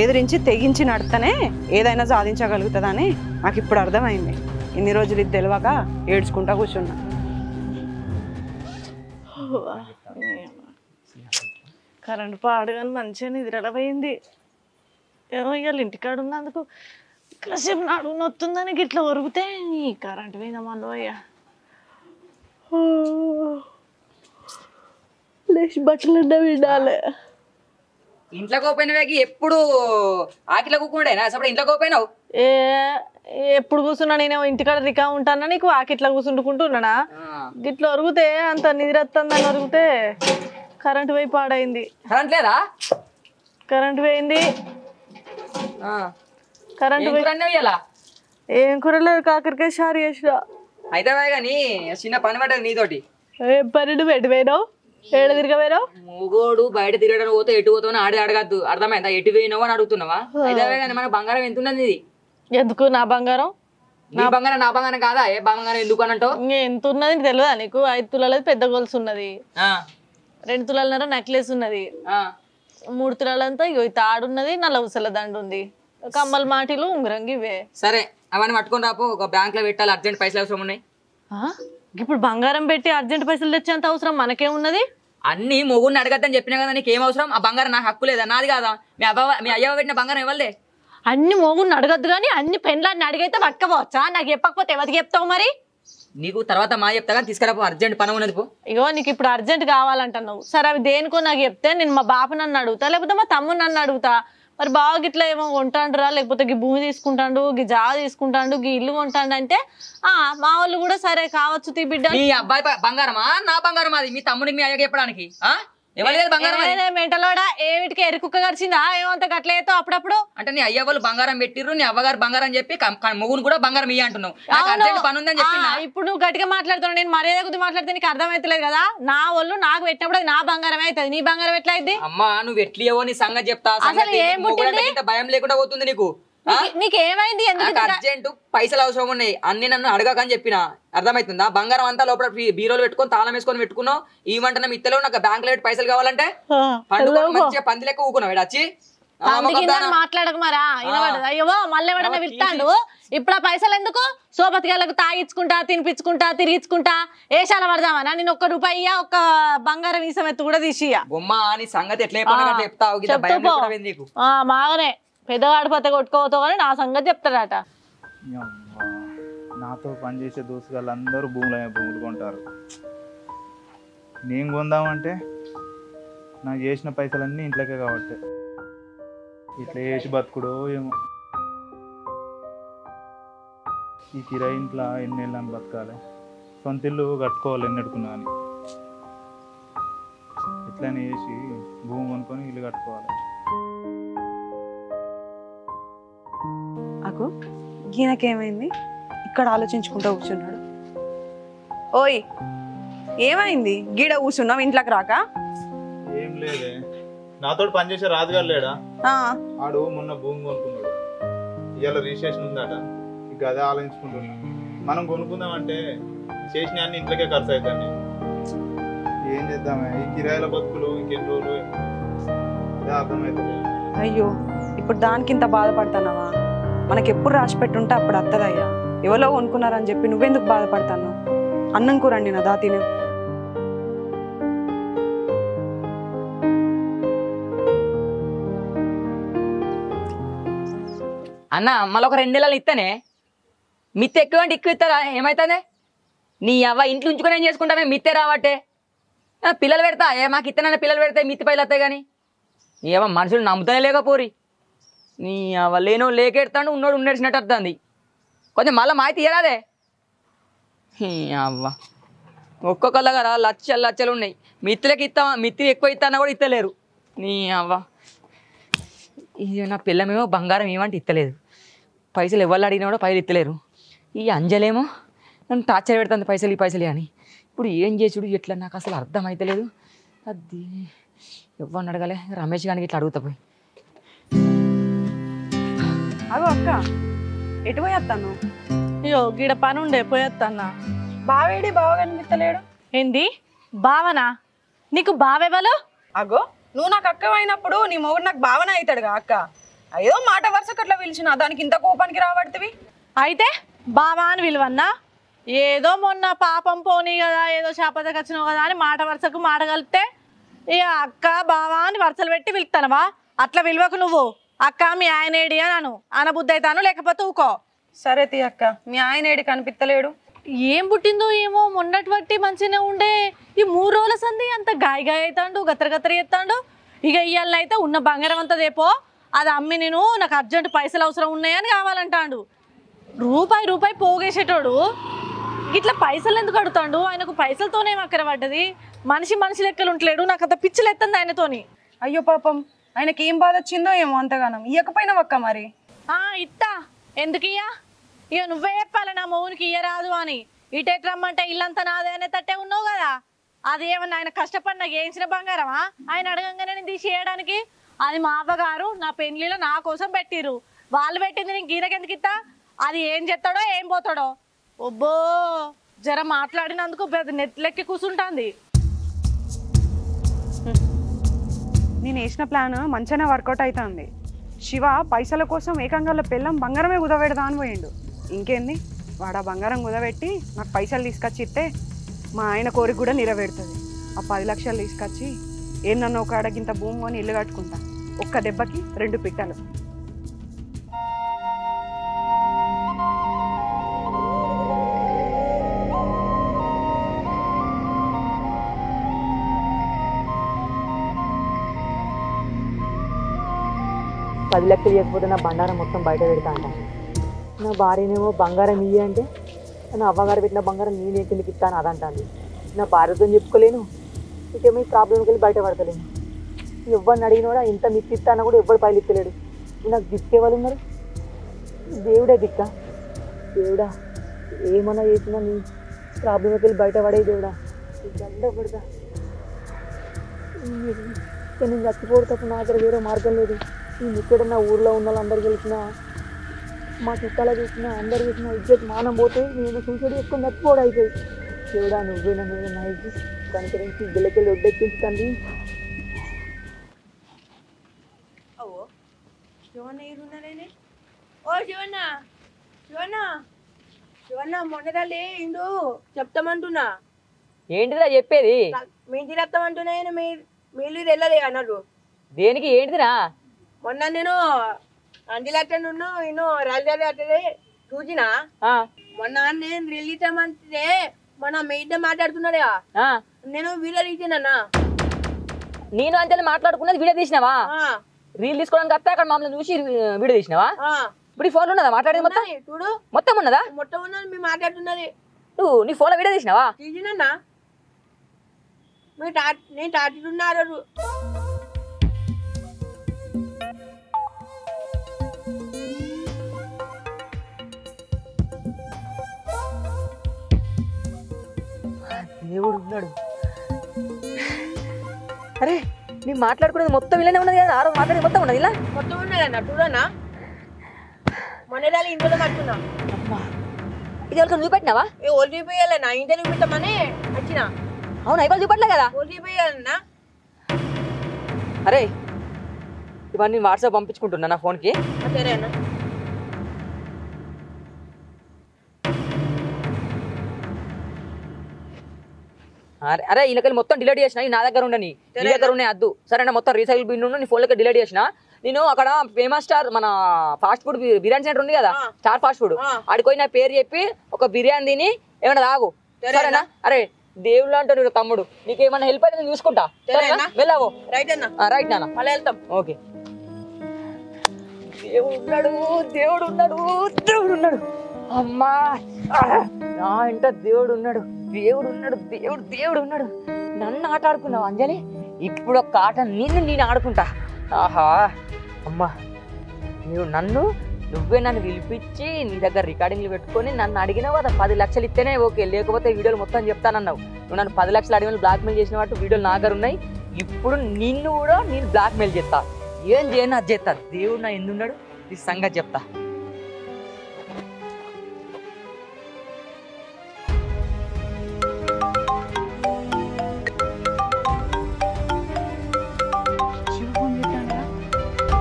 ఎదిరించి తెగించి నడితేనే ఏదైనా సాధించగలుగుతుందని నాకు ఇప్పుడు అర్థమైంది. ఇన్ని రోజులు ఇది తెలియక ఏడ్చుకుంటా కూర్చున్నా. కరెంట్ పాడు కానీ మంచిగా నిద్రపోయింది. ఏమో ఇవాళ ఇంటికాడ ఉన్నందుకు కాసేపు నడుము నొత్తుందని ఇట్లా ఒరిగితే ఈ కరెంట్ పోయిందమ్మా అయ్యా. లేచి బట్టలు వినాలి. ఇంట్లో కోపోయినవి ఎప్పుడు ఆకిలో కూకుండేనా? అసలు ఇంట్లో కోపోయినావు? ఎప్పుడు కూర్చున్నా నేనేమో ఇంటికాడ రికా ఉంటానా, నీకు ఆకిట్లా కూర్చుంటుకుంటున్నానా? గిట్లా ఒరిగితే అంత నిద్ర వస్తుందని ఒరిగితే కరెంట్ పోయి పాడైంది. కరెంట్ లేదా? కరెంట్ పోయింది. కరెంట్ ఏం కూర లేదు, కాకరకాయ షారు చేసిన. అయితే కానీ చిన్న పని పడ్డది నీతోటి. ఏం పని? నువ్వు ఎటు పోయినావు? ఏడ తిరగపోయినావు? మూగోడు బయట తిరగడానికి పోతే ఎటు పోతావు ఆడి అడగద్దు, అర్థమైందా? ఎటు పోయినావు అని అడుగుతున్నావా? అయితే కానీ మన బంగారం ఎంత ఉన్నది ఇది? ఎందుకు నా బంగారం? నా బంగారం నా బంగారం కాదా? ఏ బంగారం ఎందుకు అని అంటావు? ఎంత ఉన్నది తెలియదా నీకు? 5 తులాలది పెద్ద గొలుసు ఉన్నది, 2 తులాలన్నర నెక్లెస్ ఉన్నది, 3 తులాలంతా ఇగో తాడున్నది, నల్ల ఉసల దండు ఉంది, కమ్మల మాటిలు ఉంగరంగి ఇవే. సరే అవన్నీ పట్టుకొని రాపో, ఒక బ్యాంక్ లో పెట్టాలి, అర్జెంట్ పైసలు అవసరం ఉన్నాయి. ఇప్పుడు బంగారం పెట్టి అర్జెంట్ పైసలు తెచ్చేంత అవసరం మనకేమున్నది? అన్ని మొగుడిని అడగద్దని చెప్పినా కదా, నీకు ఏం అవసరం? ఆ బంగారం నాకు హక్కు లేదా? నాది కాదా? మీ అయ్యవ పెట్టిన బంగారం ఇవ్వలే. అన్ని మోగుని అడగద్దు కానీ అన్ని పెండ్లాన్ని అడిగైతే పట్టుకపోవచ్చా? నాకు చెప్పకపోతే ఎవరికి చెప్తావు మరి? నీకు తర్వాత మా చెప్తా కానీ తీసుకురాపో, అర్జెంట్ పని ఉన్నది పో. ఇగో నీకు ఇప్పుడు అర్జెంట్ కావాలంటున్నావు, సరే అవి దేనికో నాకు చెప్తే నేను మా బాపు నన్ను అడుగుతా, లేకపోతే మా తమ్ముడు నన్ను అడుగుతా. మరి బాగా గిట్లా ఏమో కొంటాండురా, లేకపోతే గీ భూమి తీసుకుంటాడు, గీ జాగా తీసుకుంటాడు, గీ ఇల్లు కొంటాడు అంటే మా వాళ్ళు కూడా సరే కావచ్చు తీ బిడ్డ. మీ అబ్బాయి బంగారమా నా బంగారం? అది మీ తమ్ముడికి మీ అయ్యకి చెప్పడానికి మెంటలోడా ఏమిటికి ఎరుకుక్క గడిచిందా ఏమంత గట్లయితే అప్పుడప్పుడు? అంటే నీ అయ్య వాళ్ళు బంగారం పెట్టిర్రు, నీ అవ్వగారు బంగారం చెప్పి మొగును కూడా బంగారం ఇయ్య అంటున్నావు. పని ఉందని చెప్పి ఇప్పుడు నువ్వు గట్టిగా మాట్లాడుతున్నావు, నేను మర్యాద కొద్ది మాట్లాడితే నీకు అర్థమైతలేదు కదా. నా వాళ్ళు నాకు పెట్టినప్పుడు అది నా బంగారమే అవుతుంది, నీ బంగారం ఎట్లా అయింది? అమ్మా నువ్వు ఎట్లేవో నీ సంగతి చెప్తా. భయం లేకుండా పోతుంది నీకు. నీకేమైంది? అర్జెంట్ పైసలు అవసరం ఉన్నాయి, అన్ని నన్ను అడగకని చెప్పిన, అర్థమవుతుందా? బంగారం అంతా లోపల బీరోలు పెట్టుకొని తాళం వేసుకొని పెట్టుకున్నావు. ఈ వంట మిత్తలో నాకు బ్యాంక్ లో పైసలు కావాలంటే మంచిగా పంది లెక్క ఊకున్నావు వచ్చి మాట్లాడక మరా అయ్యో మళ్ళీ ఎవడన్నా విత్తాడు. ఇప్పుడు ఆ పైసలు ఎందుకు? సోపతిగాళ్ళకు తాగించుకుంటా, తినిపించుకుంటా, తిరిగించుకుంటా ఏషాల పడదామనా? నేను ఒక్క రూపాయి ఒక్క బంగారం వీసం ఎత్తు కూడా తీసియా. బొమ్మ నీ సంగతి ఎట్లా చెప్తావు? మాగనే పెద్దవాడు పత్త కొట్టుకోవతావు అని నా సంగతి చెప్తాడట. నాతో పనిచేసే దోస్తుగాళ్ళు అందరూ భూములు కొంటారు. నేను కొందామంటే నాకు చేసిన పైసలన్నీ ఇంట్లోకే కాబట్టి ఇట్లా వేసి బతుకుడో ఏమో. ఈ కిరాయి ఇంట్లో ఎన్నేళ్ళని బతకాలి, సొంత ఇల్లు కట్టుకోవాలి ఎన్నెడుకున్నా అని. ఎట్లనే వేసి భూమి కొనుక్కొని ఇల్లు కట్టుకోవాలి. అకు ఈయనకేమైంది? ఇక్కడ ఆలోచించుకుంటూ కూర్చున్నాడు. ఓయ్ ఏమైంది? గీడ కూర్చున్నావు ఇంట్లోకి రాక? ఏం లేదే, నాతో పనిచేసే రాజుగారు లేడా, ఆడు మొన్న భూమి కొనుక్కున్నాడు. ఇవాళ రిజిస్ట్రేషన్ ఉందట. ఇక అదే ఆలోచించుకుంటున్నా. మనం కొనుక్కుందామంటే చేసిన అన్ని ఇంట్లోకే ఖర్చు అవుతాయి. ఏం చేద్దామే ఈ కిరాయిల బతుకులు ఇంకెన్ని రోజులు, అదే అర్థమవుతుంది. అయ్యో ఇప్పుడు దానికి ఇంత బాధపడుతున్నావా? మనకి ఎప్పుడు రాసి పెట్టుంటే అప్పుడు అత్తదయ్యా. ఎవరో కొనుక్కున్నారని చెప్పి నువ్వెందుకు బాధపడతాను? అన్నం కూరండి నా దా తినే. అన్న మళ్ళీ ఒక 2 నెలలు ఇస్తానే. మిత్తి ఎక్కువ అంటే ఎక్కువ ఇస్తారా? ఏమవుతుంది? నీ అవ్వ ఇంట్లో ఉంచుకొని ఏం చేసుకుంటామే? మిత్తే రావట్టే పిల్లలు పెడతా. మాకు ఇత్తనన్న పిల్లలు పెడతాయి, మిత్తి పైలు వస్తాయి. కానీ ఏమో మనుషులు నమ్ముతానే లేకపోరి. నీ అవ్వ లేనో లేకెడతాడు, ఉన్నోడు ఉన్నేసినట్టు వస్తుంది. కొంచెం మళ్ళీ మాయి తీయరాదే. అవ్వ ఒక్కొక్కళ్ళ కదా లచ్చలు ఉన్నాయి. మిత్తులకి ఇస్తామా? మిత్తి ఎక్కువ ఇస్తానా కూడా ఇస్తలేరు. నీ అవ్వ ఇది నా పిల్లమేమో బంగారం ఏమంటే ఇస్తలేదు, పైసలు ఎవరు అడిగినా కూడా పైసలు ఇస్తలేరు. ఈ అంజలేమో నన్ను టార్చర్ పెడుతుంది పైసలు ఈ పైసలు అని. ఇప్పుడు ఏం చేసుడు ఎట్లా నాకు అసలు అర్థం అవుతలేదు. అది ఎవరిని అడగాలి? రమేష్ గారికి ఇట్లా అడుగుతా పోయి. అగో అక్క ఎటు పోయేస్తాను? అయ్యో గీడ పని ఉండే పోయేస్తానా. బావేడి బాగా కనిపిస్తలేడు. ఏంది బావనా? నీకు బావెవలు? అగో నువ్వు నాకు అక్క అయినప్పుడు నీ మొగుడు నాకు భావన అవుతాడుగా అక్క. అయ్యో మాట వరుసకు అట్లా పిలిచిన దానికి ఇంత కోపానికి రాబడుతుంది. అయితే బావా అని విలువన్నా? ఏదో మొన్న పాపం పోనీ కదా, ఏదో శాపదకి వచ్చినావు కదా అని మాట వరుసకు మాట కలిపితే ఇక అక్క బావా అని వరుసలు పెట్టి పిలుస్తానవా? అట్లా విలువకు నువ్వు. అక్క మీ ఆయన ఏడి అను అనబుద్ధి అవుతాను, లేకపోతే ఊకో. సరే తీ అక్క, మీ ఆయన ఏడి కనిపిస్తలేడు. ఏం పుట్టిందో ఏమో, మొన్నటి బట్టి మంచిగానే ఉండే, ఈ 3 రోజుల సంది అంత గాయ అవుతాడు, గత్తర ఎత్తాడు. ఇక ఇవాళనైతే ఉన్న బంగారం అంతా దేపో, అది అమ్మి నేను నాకు అర్జెంట్ పైసలు అవసరం ఉన్నాయని కావాలంటాడు. రూపాయి పోగేసేటోడు ఇట్లా పైసలు ఎందుకు అడుగుతాడు? ఆయనకు పైసలతోనే అక్కర పడ్డది. మనిషి లెక్కలు ఉంటలేడు. నాకు అంత పిచ్చిలు ఎత్తంది ఆయనతోని. అయ్యో పాపం, ఆయనకి ఏం బాధ వచ్చిందో ఏమో అంతగానం. ఇయ్యకపోయినా అక్క మరి? ఇత్తా ఎందుకు ఇయ్యా? ఇక నువ్వే చెప్పాలి నా మొగునికి ఇయ్యరాదు అని. ఇటెట్ రమ్మంటే ఇల్లంతా నాదే అనే తట్టే ఉన్నావు కదా. అది ఏమన్నా ఆయన కష్టపడి నాకు వేయించిన బంగారమా? ఆయన అడగంగానే నేను తీసేయడానికి? అది మా అవ్వగారు నా పెళ్లిలో నా కోసం పెట్టిరు. వాళ్ళు పెట్టింది నేను గీనకెందుకు ఇస్తా? అది ఏం చేస్తాడో ఏం పోతాడో. ఒబ్బో జర మాట్లాడినందుకు నెత్లెక్కి కూర్చుంటుంది. నేను వేసిన ప్లాన్ మంచిగానే వర్కౌట్ అవుతుంది. శివ పైసల కోసం ఏకంగా పెళ్ళం బంగారమే కుదబెడదా అని పోయిండు. ఇంకేంది, వాడు ఆ బంగారం కుదబెట్టి నాకు పైసలు తీసుకొచ్చి ఇస్తే మా ఆయన కోరిక కూడా నెరవేరుతుంది. ఆ 10 లక్షలు తీసుకొచ్చి నన్ను ఒక అడగింత భూమి కొని ఇల్లు కట్టుకుంటా. ఒక్క దెబ్బకి 2 పిట్టలు. పది లక్షలు ఇవ్వకపోతే నా బంగారం మొత్తం బయట పెడతా అంట. నా భార్యనేమో బంగారం ఇయ్యి అంటే నా అవ్వగారు పెట్టిన బంగారం నేనే కిందకి ఇస్తాను అదంటాను. నా భార్యతో చెప్పుకోలేను, ఇంకేమో ఈ ప్రాబ్లంకి వెళ్ళి బయట పడతలేను. ఎవరిని అడిగిన కూడా ఇంత మిత్తి ఇస్తాను కూడా ఎవ్వరు పైలు ఇస్తలేడు. నాకు దిక్కే వాళ్ళు ఉన్నారు. దేవుడే దిక్క. దేవుడా ఏమన్నా చేసినా నీ ప్రాబ్లంకి వెళ్ళి బయట పడే దేవుడా దండ పడతా. నేను చచ్చిపోడు తప్ప నా దగ్గర వేరే మార్గం లేదు. నేను ఎక్కడన్నా ఊర్లో ఉన్న వాళ్ళందరూ తెలిసిన మా చుట్టాలు చూసిన అందరు చూసిన ఇజ్జత్ మానం పోతే నేను సూసైడ్ చేసుకొని చచ్చిపోవడం అయిపోయి. దేవుడా నువ్వే నన్ను నైట్ కనుకరించి గిల్లకెళ్ళి ఒడ్డెక్కించి తండ్రి. ఓ శివన్న శివన్న శివన్న మొన్నదాలే ఇండు చెప్తామంటున్నా. ఏంటిదా చెప్పేది? మీ ఇంటి రక్తమంటున్నా మీరు వెళ్ళలే అన్నారు. దేనికి ఏంటిదిరా? మొన్న నేను అంజలట్టను నేను రాజధాని అట్టదే చూసినా. మొన్న నేను రిలీజమంటే మొన్న మీ ఇద్దరు మాట్లాడుతున్నారా, నేను వీడియో తీసినా. నేను అంతే మాట్లాడుకున్నది వీడియో తీసినావా? రీల్ తీసుకోవడానికి వస్తే అక్కడ మమ్మల్ని చూసి వీడియో తీసినావా? ఇప్పుడు ఈ ఫోన్ ఉన్నదా మాట్లాడేది? మొత్తం చూడు మొత్తం ఉన్నదా? మొత్తం ఉన్నది మీరు మాట్లాడుతున్నది. నువ్వు నీ ఫోన్లో వీడియో తీసినావా? తీసినా. నేను తాటున్నారు. దేవుడు ఉన్నాడు. అరే నేను మాట్లాడుకునేది మొత్తం ఇలానే ఉన్నది కదా. ఆ రోజు మాట్లాడేది మొత్తం ఉన్నది ఇలా మొత్తం ఉన్నదన్న చూడన్నా. మొన్నదాలు ఇంట్లో కట్టున్నా. ఇది ఎవరికి చూపెట్టినావా? ఓల్డిపోయాలన్నా ఇంటర్వ్యూ పెట్టమని వచ్చిన. అవునా ఇవాళ చూపట్లే కదా? ఓల్డిపోయాలన్నా. అరే ఇవన్నీ వాట్సాప్ పంపించుకుంటున్నా నా ఫోన్కి. సరే అన్న. అరే అరే ఈయనకెళ్ళి మొత్తం డిలీట్ చేసిన. నా దగ్గర ఉండని నీ దగ్గర ఉన్నాయి అద్దు. సరేనా మొత్తం రీసైకిల్ బిన్ నీ ఫోన్లోకి డిలీట్ చేసిన. నేను అక్కడ ఫేమస్ స్టార్ మన ఫాస్ట్ ఫుడ్ బిర్యానీ సెంటర్ ఉంది కదా, స్టార్ ఫాస్ట్ ఫుడ్, ఆడికి పోయి నా పేరు చెప్పి ఒక బిర్యానీ తిని ఏమన్నా తాగు. సరేనా? అరే దేవుళ్ళు అంటాడు తమ్ముడు, నీకేమన్నా హెల్ప్ అయితే నేను చూసుకుంటా. వెళ్ళావు? రైట్ అన్న. రైట్ నాన్న, మళ్ళీ వెళ్తాం. ఓకే. దేవుడు ఉన్నాడు, దేవుడు ఉన్నాడు, దేవుడు ఉన్నాడు. అమ్మా నా ఇంట దేవుడు ఉన్నాడు, దేవుడు ఉన్నాడు, దేవుడు దేవుడు ఉన్నాడు. నన్ను ఆట ఆడుకున్నావు అంజలి, ఇప్పుడు ఒక ఆట నేను ఆడుకుంటా. ఆహా అమ్మా నువ్వే నన్ను పిలిపించి నీ దగ్గర రికార్డింగ్లు పెట్టుకొని నన్ను అడిగినావు కదా 10 లక్షలు ఇస్తేనే ఓకే, లేకపోతే వీడియోలు మొత్తం చెప్తానన్నావు. నువ్వు నన్ను 10 లక్షలు అడిగిన బ్లాక్మెయిల్ చేసిన వాటి వీడియోలు నా దగ్గర ఉన్నాయి. ఇప్పుడు నిన్ను కూడా నేను బ్లాక్మెయిల్ చేస్తా. ఏం చేయను అది చేస్తా. దేవుడు నా ఎందున్నాడు ఈ సంగతి చెప్తా.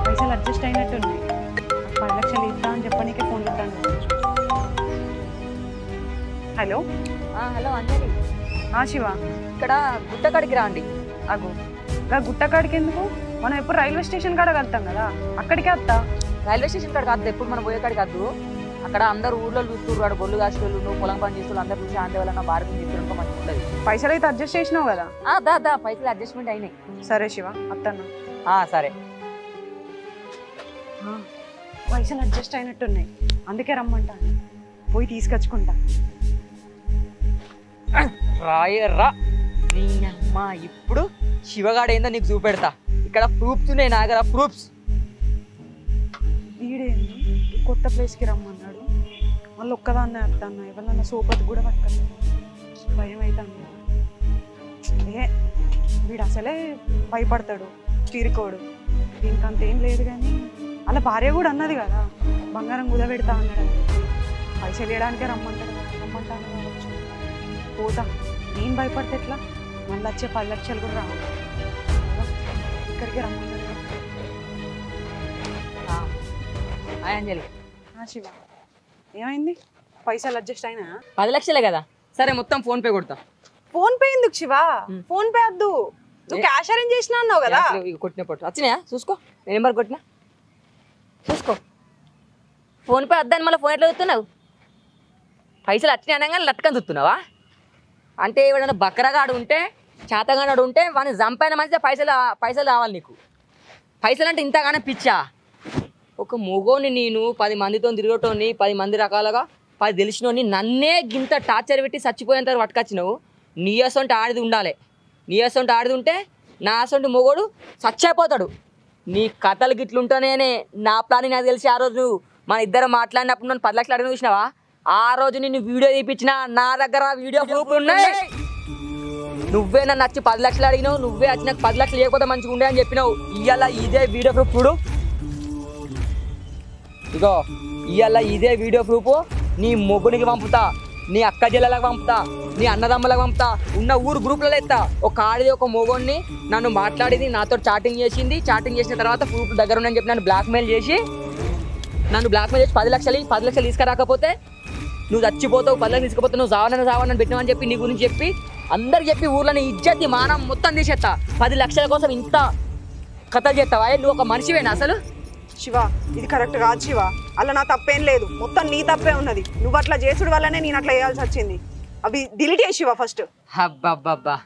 పైసలు అడ్జస్ట్ అయినట్టున్నాయి. 10 లక్షలు ఇద్దా అని చెప్పడానికే ఫోన్ పెట్టాను. హలో హలో అంజలి, శివ ఇక్కడ గుట్టకాడికి రండి. అగు గుట్టకాడికి ఎందుకు? మనం ఎప్పుడు రైల్వే స్టేషన్ కాడ వెళ్తాం కదా, అక్కడికే వస్తా. రైల్వే స్టేషన్ కాడ కాదు, ఎప్పుడు మనం పోయే కాడికి కాదు. అక్కడ అందరు ఊర్లో చూస్తున్నారు, వాడు గొల్లు కాసేవాళ్ళు, నువ్వు పొలం పని చేస్తూ అందరు చూసి ఆంటే వాళ్ళ భారతం చెప్పినట్టు మంచిగా ఉంటుంది. పైసలు అయితే అడ్జస్ట్ చేసినావు కదా? దా పైసలు అడ్జస్ట్మెంట్ అయినాయి. సరే శివ వస్తాను. సరే పైసలు అడ్జస్ట్ అయినట్టున్నాయి, అందుకే రమ్మంటా. పోయి తీసుకొచ్చుకుంటా. రాయర్రా నీ అమ్మ. ఇప్పుడు శివగాడు ఏందో నీకు చూపెడతా. ఇక్కడ ప్రూఫ్స్ ఉన్నాయి నా దగ్గర, ప్రూఫ్స్. వీడేంది కొత్త ప్లేస్కి రమ్మన్నాడు, మళ్ళీ ఒక్కదాన్నే వస్తాను. ఎవరన్నా సోపతి కూడా పట్టుకెళ్ళి భయం అవుతాను. వీడు అసలే భయపడతాడు, చీరుకోడు. దీనికి అంతేం లేదు. కానీ అలా భార్య కూడా అన్నది కదా, బంగారం కుదబెడతా అన్నాడు. పైసలు వేయడానికే రమ్మంటాను కావచ్చు. పోతా. నేను భయపడితే ఎట్లా? మళ్ళీ వచ్చే 10 లక్షలు కూడా రావు. ఇక్కడికే రమ్మంటాడు. అంజలి శివ ఏమైంది? పైసలు అడ్జస్ట్ అయినా? 10 లక్షలే కదా. సరే మొత్తం ఫోన్ పే కొడతా. ఫోన్ పే ఎందుకు శివ? ఫోన్ పే వద్దు, నువ్వు క్యాష్ అరేంజ్ చేసినా అన్నావు కదా. కొట్టిన పొట్టు వచ్చినాయా చూసుకో, నేను నెంబర్ కొట్టినా చూసుకో. ఫోన్ పే వద్దని మళ్ళీ ఫోన్ ఎట్లా చూస్తున్నావు? పైసలు వచ్చినాయి అనగానే లట్కని చూస్తున్నావా? అంటే ఎవడన్నా బక్రగాడు ఉంటే, చేతగాడు ఉంటే వాడిని చంపైన మంచిగా పైసలు కావాలి నీకు. పైసలు అంటే ఇంతగానే పిచ్చా? ఒక మొగోని నేను 10 మందితో తిరగటోని, 10 మంది రకాలుగా 10 తెలిసినోని నన్నే గింత టార్చర్ పెట్టి చచ్చిపోయేంత పట్టుకొచ్చినావు. నీ అసొంటి ఆడిది ఉండాలి. నీ అసొంటి ఆడిది ఉంటే నా అసొంటి మొగోడు చచ్చిపోతాడు. నీ కథలు గిట్లుంటేనే నా ప్లానింగ్ నాకు తెలిసి ఆ రోజు మన ఇద్దరు మాట్లాడినప్పుడు నన్ను 10 లక్షలు అడిగిన చూసినావా? ఆ రోజు నేను వీడియో తీపించిన, నా దగ్గర వీడియో ప్రూఫ్ ఉన్నాయి. నువ్వే నన్ను వచ్చి 10 లక్షలు అడిగినావు, నువ్వే వచ్చి నాకు 10 లక్షలు లేకపోతే మంచిగా ఉండే అని చెప్పినావు. ఇవాళ ఇదే వీడియో ప్రూఫ్ చూడు. ఇగో ఇవాళ ఇదే వీడియో ప్రూఫ్ నీ మొగ్గునికి పంపుతా, నీ అక్క చెల్లెలకు పంపుతా, నీ అన్నదమ్ములకు పంపుతా, ఉన్న ఊరు గ్రూప్లలో ఎత్తా. ఒక ఆడిది ఒక మొగోడిని నన్ను మాట్లాడింది, నాతో చాటింగ్ చేసింది. చాటింగ్ చేసిన తర్వాత ప్రూఫ్ దగ్గర ఉందని చెప్పి నన్ను బ్లాక్మెయిల్ చేసి 10 లక్షలు తీసుకురాకపోతే నువ్వు చచ్చిపోతావు, 10 లక్షలు తీసుకుపోతావు, నువ్వు సావనని పెట్టినావని చెప్పి నీ గురించి చెప్పి అందరికి చెప్పి ఊర్లోని ఇజ్జతి మానం మొత్తం తీసేస్తా. 10 లక్షల కోసం ఇంత కథలు చేస్తావా? నువ్వు ఒక మనిషివేనా అసలు? శివ, ఇది కరెక్ట్ కాదు శివ. అలా నా తప్పేం లేదు, మొత్తం నీ తప్పే ఉన్నది. నువ్వు అట్లా చేసుడు వల్లనే నేను అట్లా చేయాల్సి వచ్చింది. అవి డిలీట్ చేయి శివ ఫస్ట్. అబ్బబ్బబ్బా,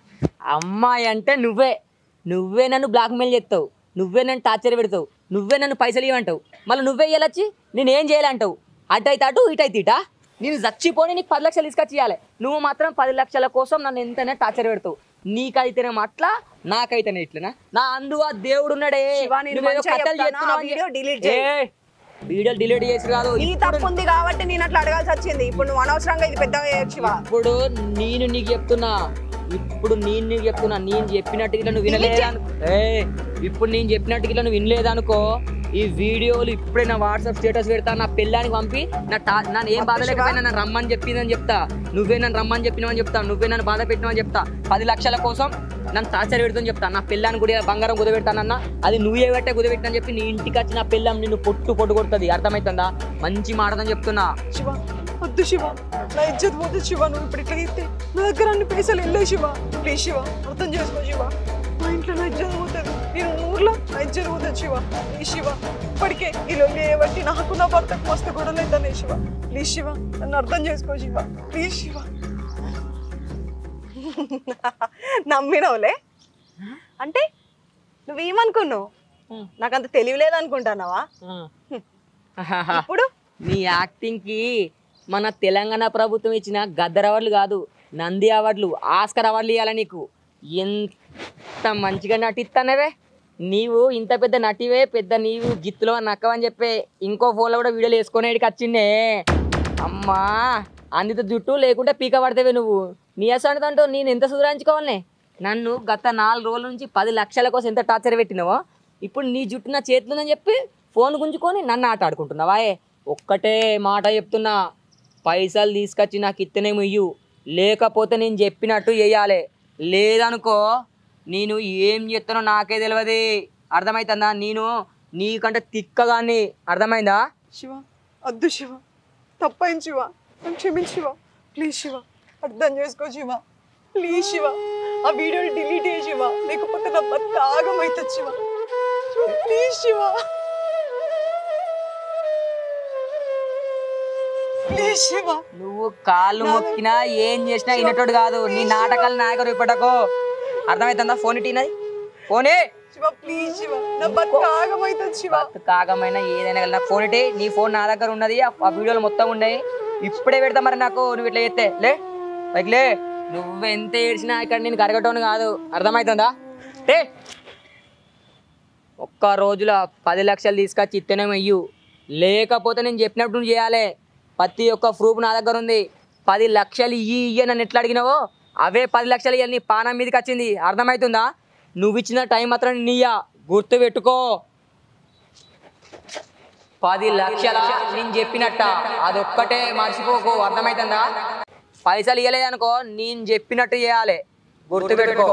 అమ్మాయి అంటే నువ్వే నన్ను బ్లాక్మెయిల్ చేస్తావు, నువ్వే నన్ను టార్చర్ పెడతావు, నువ్వే నన్ను పైసలు ఇవ్వంటావు, మళ్ళీ నువ్వే ఇవ్వాలొచ్చి నేనేం చేయాలంటావు. అటైతే అటు ఇటైతే ఇటా. నేను చచ్చిపోని నీకు 10 లక్షలు తీసుకొచ్చి ఇవ్వాలి. నువ్వు మాత్రం 10 లక్షల కోసం నన్ను ఎంతైనా టార్చర్ పెడతావు. నీకైతేనేమో అట్లా, నాకైతేనే ఇట్లనా? నా అందువా దేవుడు ఉన్నాడే. వీడియో డిలీట్ చేసి కాదు, నీ తప్పు ఉంది కాబట్టి నేను అట్లా అడగాల్సి వచ్చింది. ఇప్పుడు నువ్వు అనవసరంగా ఇది పెద్దగా చేయొచ్చు. ఇప్పుడు నేను నీకు చెప్తున్నా, నేను చెప్పినట్టు ఇట్లా నువ్వు వినలేదాను. ఇప్పుడు నేను చెప్పినట్టు ఇట్లా నువ్వు వినలేదనుకో, ఈ వీడియోలు ఇప్పుడే నా వాట్సాప్ స్టేటస్ పెడతా, నా పెళ్ళానికి పంపి నన్ను ఏం బాధ లేకపోయినా నన్ను రమ్మని చెప్పిందని చెప్తా, నువ్వే నన్ను రమ్మని చెప్పినావని చెప్తా, నువ్వే నన్ను బాధ పెట్టినావని చెప్తా. 10 లక్షల కోసం నన్ను టార్చర్ పెడుతుందని చెప్తా. నా పెళ్ళాన్ని కూడా బంగారం కుదబెడతానన్నా అది నువ్వే పెట్టే కుదబెట్టినని చెప్పి నీ ఇంటికి వచ్చి నా పెళ్ళాం నిన్ను పొట్టు కొడుతుంది. అర్థమవుతుందా? మంచి మాటదని చెప్తున్నా. శివ వద్దు శివ, నా ఇజ్జత్ పోతుంది శివ. నువ్వు ఇప్పుడు ఇట్లా చేస్తే నా దగ్గర అన్ని పైసలు వెళ్ళాయి శివ. ప్లీజ్ శివ, అర్థం చేసుకో శివ. మా ఇంట్లో నా ఇజ్జత్ పోతుంది, నేను ఊర్లో నా ఇజ్జత్ పోతుంది శివ. ప్లీజ్ శివ, ఇప్పటికే ఈ లొల్లి బట్టి నాకు నా భర్తకు మస్తు గొడవలు అవుతానే శివ. ప్లీజ్ శివ, నన్ను అర్థం చేసుకో శివ. ప్లీజ్ శివ. నమ్మినవులే అంటే నువ్వేమనుకున్నావు? నాకంత తెలియలేదు అనుకుంటున్నావా? ఇప్పుడు నీ యాక్టింగ్ కి మన తెలంగాణ ప్రభుత్వం ఇచ్చిన గద్దర్ అవార్డులు కాదు, నంది అవార్డులు, ఆస్కర్ అవార్డులు ఇవ్వాలి నీకు. ఎంత మంచిగా నటిస్తానవే నీవు. ఇంత పెద్ద నటివే, పెద్ద నీవు గిత్తులో నక్కవని చెప్పే ఇంకో ఫోన్లో కూడా వీడియోలు వేసుకునేటికి వచ్చిండే. అమ్మా అందిత జుట్టు లేకుంటే పీక పడతావే నువ్వు. నీ అసంటంటూ నేను ఎంత సుధరించుకోవాలనే? నన్ను గత 4 రోజుల నుంచి 10 లక్షల కోసం ఎంత టార్చర్ పెట్టినావో, ఇప్పుడు నీ జుట్టు నా చేతులుందని చెప్పి ఫోన్ గుంజుకొని నన్ను ఆట ఆడుకుంటున్నావా? ఒక్కటే మాట చెప్తున్నా, పైసలు తీసుకొచ్చి నాకు ఇత్తనేమో ఇయ్యు, లేకపోతే నేను చెప్పినట్టు చేయాలి. లేదనుకో నేను ఏం చెప్తానో నాకే తెలియదు. అర్థమవుతుందా? నేను నీకంటే తిక్కగాని. అర్థమైందా? శివ వద్దు శివ, తప్పైంది శివ, నన్ను క్షమించు శివ. ప్లీజ్ శివ, అర్థం చేసుకో శివ. ప్లీజ్ శివ, ఆ వీడియోని డిలీట్ చేయి శివ, లేకపోతే నా బతుకు ఆగమవుతుంది శివ. Please Shiva, please Shiva. నువ్వు కాళ్ళు మొక్కినా ఏం చేసినా ఇన్నటోడు కాదు. నీ నాటకాలు నాయకుడు ఇప్పటకు. అర్థమవుతుందా? ఫోన్ ఇటీనది ఫోనే శివ. ప్లీజ్ శివ, నా బతుకు ఆగమవుతుంది శివ. కాగమైనా ఏదైనా కలిసి నాకు ఫోన్ ఇటీ. నీ ఫోన్ నా దగ్గర ఉన్నది, ఆ వీడియోలు మొత్తం ఉన్నాయి. ఇప్పుడే పెడతా మరి నాకు. నువ్వు ఇట్లా చేస్తే లే నువ్వు ఎంత ఏడ్చినా ఇక్కడ నేను కరగటోను కాదు. అర్థమవుతుందా? ఒక్క రోజులో 10 లక్షలు తీసుకొచ్చి ఇత్తనేమో ఇయ్యు, లేకపోతే నేను చెప్పినప్పుడు నువ్వు చేయాలి. ప్రతి ఒక్క ప్రూఫ్ నా దగ్గర ఉంది. 10 లక్షలు ఇయ్యి నన్ను ఎట్లా అడిగినావో అవే 10 లక్షలు ఇవ్వాలి. నీ పానం మీదకి వచ్చింది. అర్థమవుతుందా? నువ్వు ఇచ్చిన టైం మాత్రం నీయా, గుర్తు పెట్టుకో. 10 లక్షల నేను చెప్పినట్ట, అదొక్కటే మర్చిపోకు. అర్థమవుతుందా? పైసలు ఇవ్వలేదనుకో నేను చెప్పినట్టు చేయాలి, గుర్తు పెట్టుకో.